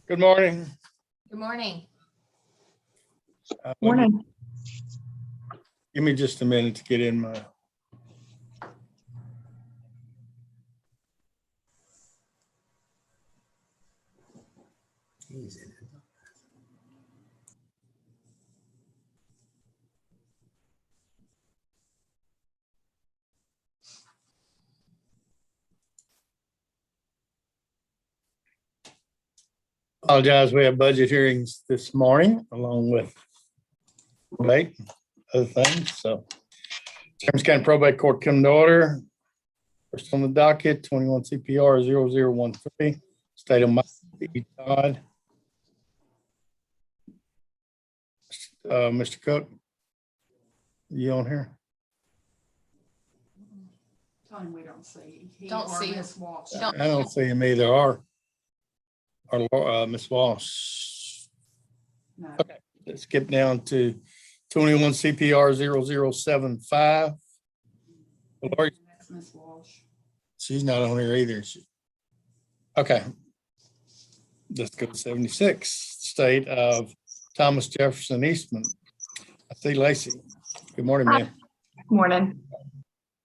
Good morning. Good morning. Morning. Give me just a minute to get in my. Apologize, we have budget hearings this morning along with probate, other things, so. Jefferson County Probate Court come to order. First on the docket, 21 CPR 0013, State of Todd. Mr. Cook, you on here? Tell him we don't see. He Don't or see Miss Walsh. Don't- I don't see him either, or Ms. Walsh. No. Okay. Let's skip down to 21 CPR 0075. Lori, That's Miss Walsh. she's not on here either. Okay. Let's go to 76, State of Thomas Jefferson Eastman. I see Lacey. Good morning, man. Morning.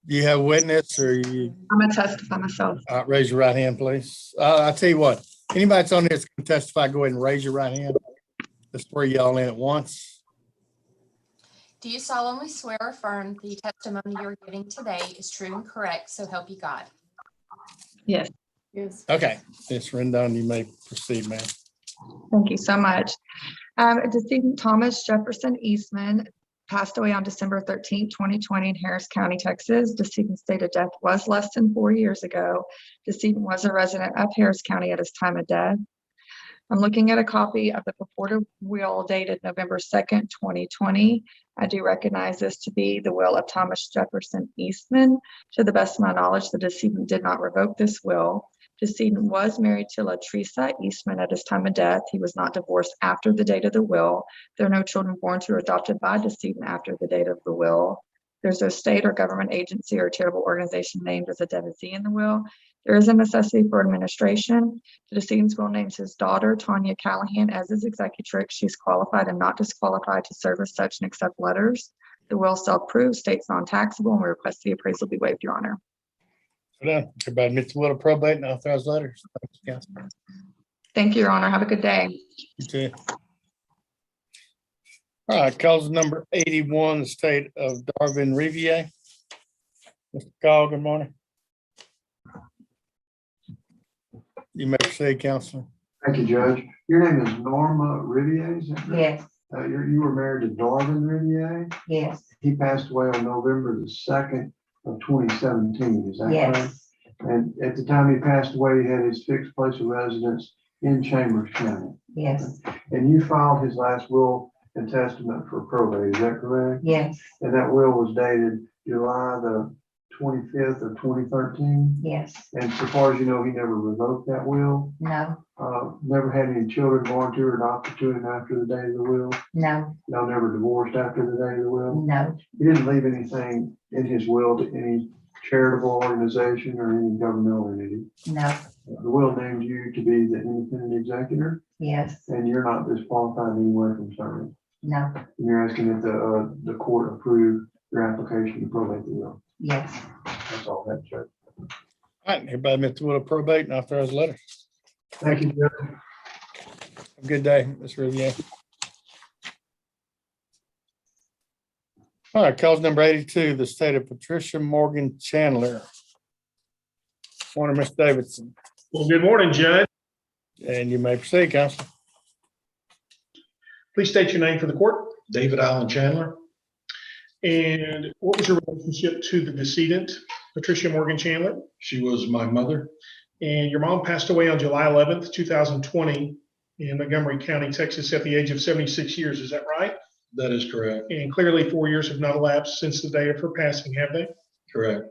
Do you have a witness or you I'm gonna testify myself. raise your right hand, please? I'll tell you what, anybody that's on here that's going to testify, go ahead and raise your right hand. Let's swear y'all in at once. Do you solemnly swear or affirm the testimony you're giving today is true and correct, so help you God? Yes, Yes. Okay, Ms. Rendon, you may proceed, ma'am. thank you so much. Decedent Thomas Jefferson Eastman passed away on December 13th, 2020 in Harris County, Texas. Decedent's date of death was less than 4 years ago. Decedent was a resident of Harris County at his time of death. I'm looking at a copy of the purported will dated November 2nd, 2020. I do recognize this to be the will of Thomas Jefferson Eastman. To the best of my knowledge, the decedent did not revoke this will. Decedent was married to Latricia Eastman at his time of death. He was not divorced after the date of the will. There are no children born to or adopted by decedent after the date of the will. There's no state or government agency or charitable organization named as a devotee in the will. There is a necessity for administration. The decedent's will names his daughter, Tanya Callahan, as his executrix. She's qualified and not disqualified to serve as such and accept letters. The will self-approved, states non-taxable, and we request the appraisal be waived, Your Honor. So done. Everybody admits the will to probate and authorize letters. Thank you, Council. Thank you, Your Honor. Have a good day. You too. All right, cause number 81, the State of Darwin Rivier. Mr. Call, good morning. You may proceed, Counselor. Thank you, Judge. Your name is Norma Rivier, is that correct? Yes, You were married to Darwin Rivier. yes, He passed away on November the 2nd of 2017, is that correct? yes, And at the time he passed away, he had his fixed place of residence in Chambers County. yes, And you filed his last will and testament for probate, is that correct? yes, And that will was dated July the 25th of 2013. yes, And so far as you know, he never revoked that will. no, Never had any children born to or adopted to him after the date of the will. no, Y'all never divorced after the date of the will. no, He didn't leave anything in his will to any charitable organization or any governmental entity. no, The will named you to be the independent executor, yes, and you're not disqualified in any way from serving. no, And you're asking that the court approve your application to probate the will. yes. That's all that, Judge. All right, everybody admits the will to probate and authorize letters. Thank you, Judge. Have a good day, Ms. Rivier. All right, cause number 82, the State of Patricia Morgan Chandler. Morning, Mr. Davidson, Well, good morning, Judge. and you may proceed, Counselor. Please state your name for the court. David Allen Chandler. And what was your relationship to the decedent, Patricia Morgan Chandler? She was my mother. And your mom passed away on July 11th, 2020 in Montgomery County, Texas, at the age of 76 years. Is that right? That is correct. And clearly 4 years have not elapsed since the day of her passing, have they? Correct.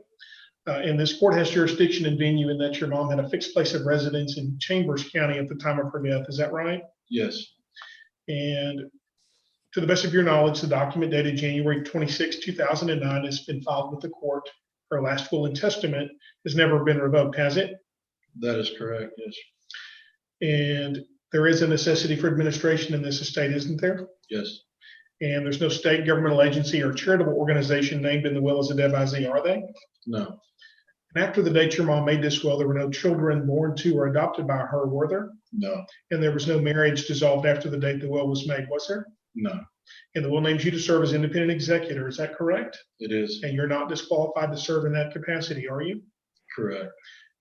And this court has jurisdiction and venue in that your mom had a fixed place of residence in Chambers County at the time of her death. Is that right? Yes. And to the best of your knowledge, the document dated January 26, 2009 has been filed with the court. Her last will and testament has never been revoked, has it? That is correct. Yes. And There is a necessity for administration in this estate, isn't there? Yes. And there's no state governmental agency or charitable organization named in the will as a devisee, are they? No. And after the date your mom made this will, there were no children born to or adopted by her, were there? No. And there was no marriage dissolved after the date the will was made, was there? No. And the will names you to serve as independent executor, is that correct? It is And you're not disqualified to serve in that capacity, are you? correct.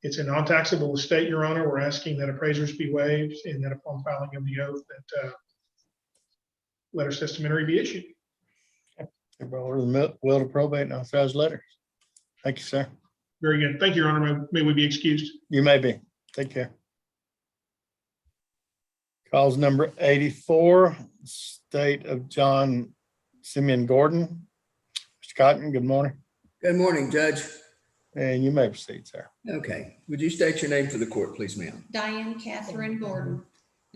It's a non-taxable estate, Your Honor. We're asking that appraisers be waived and that upon filing of the oath that letters testamentary be issued. Everybody order the will to probate and authorize letters. Thank you, sir. Very good. Thank you, Your Honor. May we be excused? You may be. Take care. Calls number 84, state of John Simeon Gordon. Mr. Cotton, good morning. Good morning, Judge. And you may proceed, sir. Okay, would you state your name for the court, please, ma'am? Diane Catherine Gordon.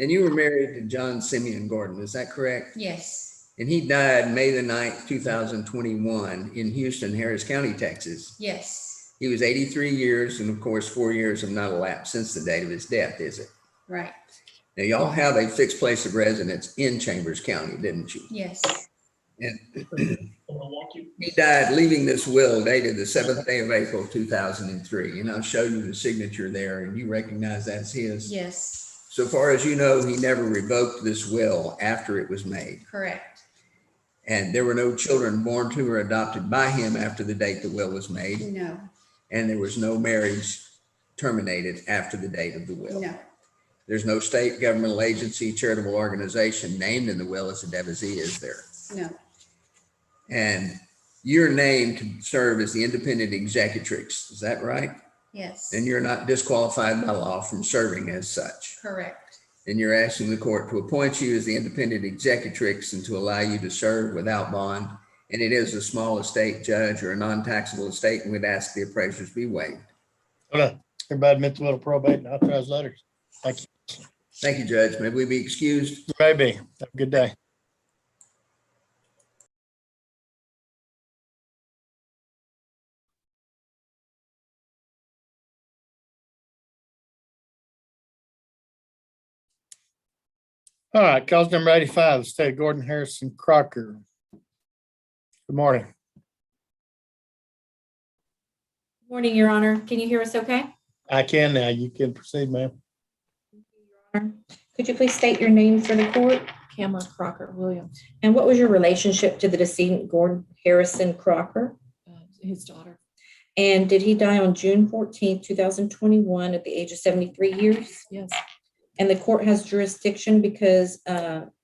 And you were married to John Simeon Gordon, is that correct? Yes, And he died May the 9th, 2021 in Houston, Harris County, Texas. yes, He was 83 years, and of course, 4 years have not elapsed since the date of his death, is it? right, Now, y'all have a fixed place of residence in Chambers County, didn't you? yes, And I'm going to walk you. he died leaving this will dated the 7th day of April, 2003. And I'll show you the signature there, and you recognize that's his. yes, So far as you know, he never revoked this will after it was made. correct, And there were no children born to or adopted by him after the date the will was made. no, And there was no marriage terminated after the date of the will. no, There's no state governmental agency, charitable organization named in the will as a devisee, is there? no, And you're named to serve as the independent executrix, is that right? yes, And you're not disqualified by law from serving as such. correct, And you're asking the court to appoint you as the independent executrix and to allow you to serve without bond. And it is a small estate, Judge, or a non-taxable estate, and we'd ask the appraisers be waived. Hold on. Everybody admit the will to probate and authorize letters. Thank you. Thank you, Judge. May we be excused? You may be. Have a good day. All right, calls number 85, the state of Gordon Harrison Crocker. Good morning. Morning, Your Honor. Can you hear us okay? I can now. You can proceed, ma'am. Could you please state your name for the court? Pamela Crocker Williams, And what was your relationship to the decedent Gordon Harrison Crocker? his daughter. And did he die on June 14th, 2021 at the age of 73 years? Yes, And the court has jurisdiction because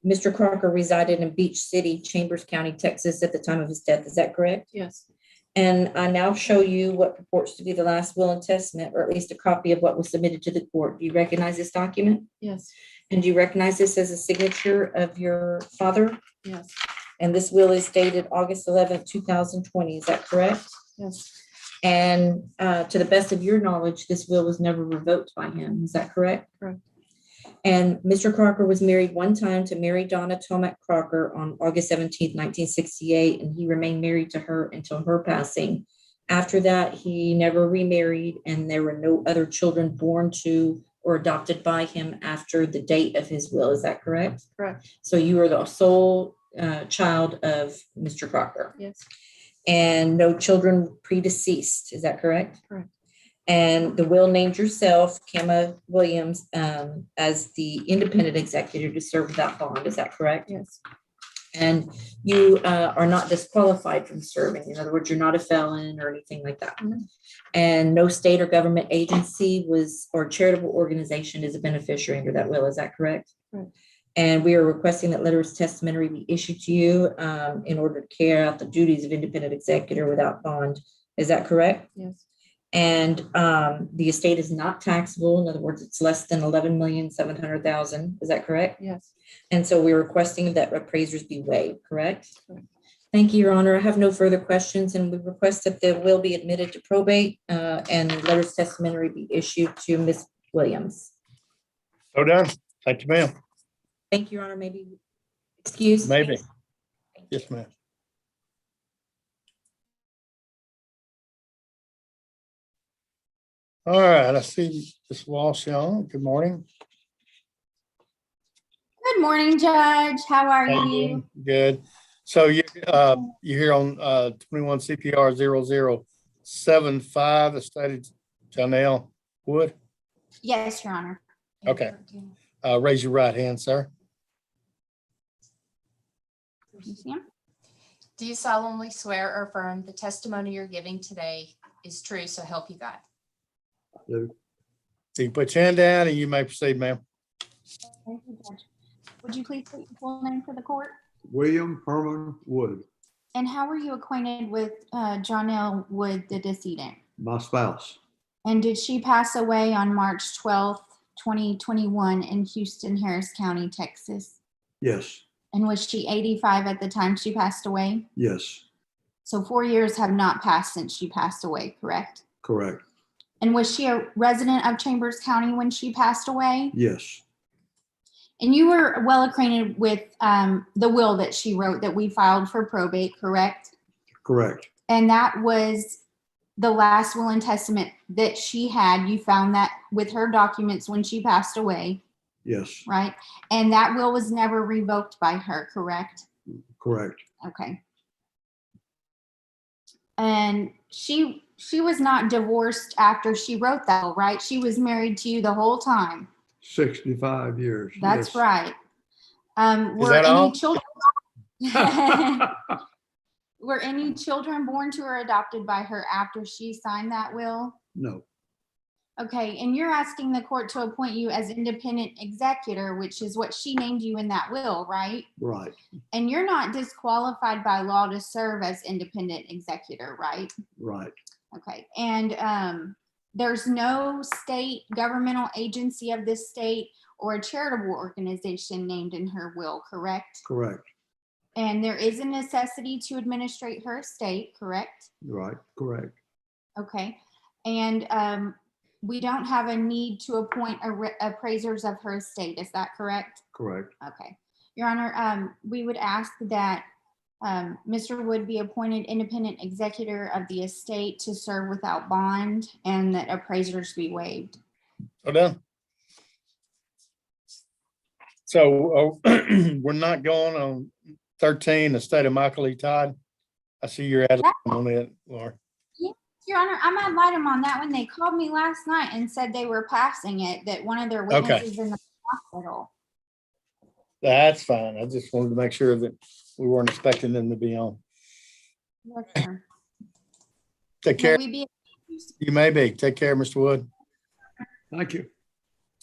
Mr. Crocker resided in Beach City, Chambers County, Texas at the time of his death. Is that correct? yes, And I now show you what purports to be the last will and testament, or at least a copy of what was submitted to the court. Do you recognize this document? yes, And do you recognize this as a signature of your father? yes, And this will is dated August 11th, 2020. Is that correct? yes, And to the best of your knowledge, this will was never revoked by him. Is that correct? Correct. And Mr. Crocker was married one time to Mary Donna Tomac Crocker on August 17th, 1968, and he remained married to her until her passing. After that, he never remarried, and there were no other children born to or adopted by him after the date of his will. Is that correct? correct, So you are the sole child of Mr. Crocker, yes, and no children predeceased. Is that correct? Correct. And the will named yourself, Kemma Williams, as the independent executor to serve without bond. Is that correct? yes, And you are not disqualified from serving. In other words, you're not a felon or anything like that. No. And no state or government agency or charitable organization is a beneficiary under that will. Is that correct? Correct. And we are requesting that letters testamentary be issued to you in order to carry out the duties of independent executor without bond. Is that correct? yes, And the estate is not taxable. In other words, it's less than 11,700,000. Is that correct? yes. And so we're requesting that appraisers be waived, correct? Correct. Thank you, Your Honor. I have no further questions, and we request that the will be admitted to probate and letters testamentary be issued to Ms. Williams. So done. Thank you, ma'am. Thank you, Your Honor. Maybe excuse? Maybe. Yes, ma'am. All right, I see Ms. Walsh on. Good morning. Good morning, Judge. How are How you you? doing? Good. So you're here on 21 CPR 0075, the stated Janelle Wood. Yes, Your Honor. Okay. Raise your right hand, sir. Yes, ma'am. Do you solemnly swear or affirm the testimony you're giving today is true, so help you God? So you put your hand down and you may proceed, ma'am. Thank you, Judge. Would you please state your full name for the court? William Herman Wood, And how were you acquainted with Janelle Wood, the decedent? my spouse. And did she pass away on March 12th, 2021 in Houston, Harris County, Texas? Yes, And was she 85 at the time she passed away? yes, So 4 years have not passed since she passed away, correct? correct. And was she a resident of Chambers County when she passed away? Yes, And you were well acquainted with the will that she wrote that we filed for probate, correct? correct. And that was the last will and testament that she had. You found that with her documents when she passed away, Yes, right? And that will was never revoked by her, correct? correct. Okay. And she was not divorced after she wrote that will, right? She was married to you the whole time. 65 years. That's yes. right. Were that any all? children were any children born to or adopted by her after she signed that will? No, Okay, and you're asking the court to appoint you as independent executor, which is what she named you in that will, right? right, And you're not disqualified by law to serve as independent executor, right? right. Okay, and there's no state governmental agency of this state or a charitable organization named in her will, correct? Correct. And there is a necessity to administrate her estate, correct? Right, correct. Okay, and we don't have a need to appoint appraisers of her estate, is that correct? Correct. Okay, Your Honor, we would ask that Mr. Wood be appointed independent executor of the estate to serve without bond and that appraisers be waived. So done. So we're not going on 13, the state of Michael E. Todd. I see you're ad litem on it, Laura. Your Honor, I'm ad litem on that one. They called me last night and said they were passing it, that one of their Okay. witnesses in the hospital. That's fine. I just wanted to make sure that we weren't expecting them to be on. Yes, sir. Take care. May we be You may be. Take care, Mr. Wood. Thank you.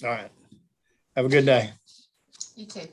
All right. Have a good day. You too.